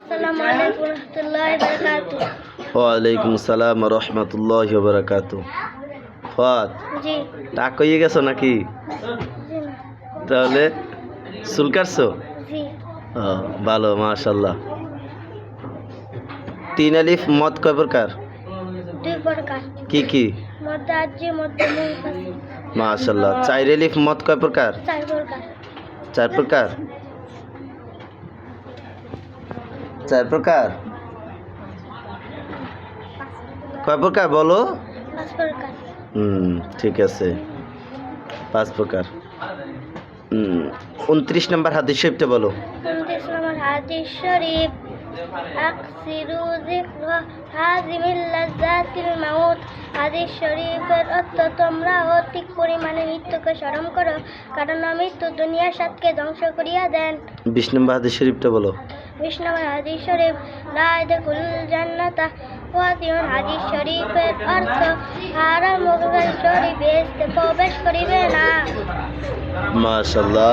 আসসালামু আলাইকুম রহমতুল্লাহি ওয়া বারাকাতুহু। ওয়ালাইকুম আসসালাম রহমতুল্লাহি ওয়া বারাকাতুহু। ফাত জি টাক হয়ে গেছো নাকি? জি না, তাহলে চুল কাটছো? জি ও, ভালো, মাশাল্লাহ। তিন আলিফ মদ কয় প্রকার? দুই প্রকার, কি কি? মধ্য আরজি মধ্য মুনফাসিল। মাশাল্লাহ। চার আলিফ মদ কয় প্রকার? চার প্রকার, চার প্রকার। চার প্রকার কয় প্রকার বলো? পাঁচ প্রকার, ঠিক আছে, পাঁচ প্রকার। 29 নম্বর হাদিস শরীফটা বলো। 29 নম্বর হাদিস শরীফ, আকসিরু যিকরা হাযিমিল লাযাতিল মাউত। হাদিস শরীফের অর্থ, তোমরা অধিক পরিমাণে মৃত্যুকে স্মরণ করো, কারণ মৃত্যু দুনিয়ার স্বাদকে ধ্বংস করিয়া দেন। 20 নম্বর হাদিস শরীফটা বলো। 20 নম্বর হাদিস শরীফ, লা ইয়াদখুলুল জান্নাতা ওয়াসিউন। হাদিস শরীফের অর্থ, হারাম ভোগকারী শরীফ বেহেশতে প্রবেশ করিবে না। মাশাল্লাহ।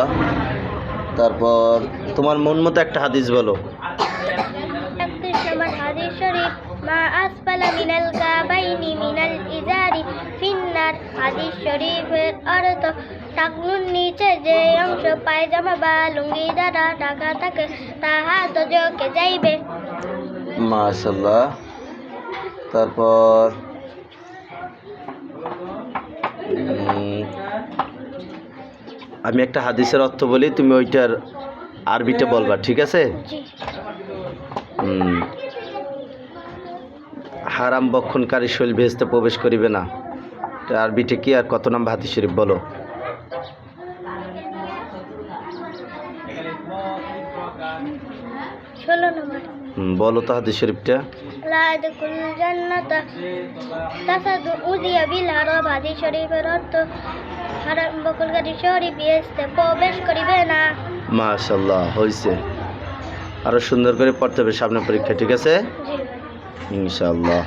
তারপর তোমার মন মতো একটা হাদিস বলো। 31 নম্বর হাদিস শরীফ, মা আসফালা মিনাল কাবাইনি মিনাল ইজারি ফিন্নার। হাদিস শরীফের অর্থ, টাকনুর নিচে যে অংশ পায়জামা বা লুঙ্গি দ্বারা ঢাকা থাকে তাহা দোজখে যাইবে। মাশাল্লাহ। তারপর আমি একটা হাদিসের অর্থ বলি, তুমি ওইটার আরবিটা বলবা, ঠিক আছে? জি হারাম বক্ষণকারী শৈল ভেস্তে প্রবেশ করিবে না। এটা আরবিটা কি আর কত নম্বর হাদিস শরীফ বলো? 16 নম্বর, বলো তো হাদিস শরীফটা। লা ইয়াদখুলুল জান্নাতা তাসাদু উযিয়া বিল হারাম। হাদিস শরীফের অর্থ, হারাম ভোগকারী শরীফ বেহেশতে প্রবেশ করিবে না। মাশাল্লাহ, হয়েছে। আরো সুন্দর করে পড়তে হবে সামনে পরীক্ষা, ঠিক আছে জি ইনশাআল্লাহ।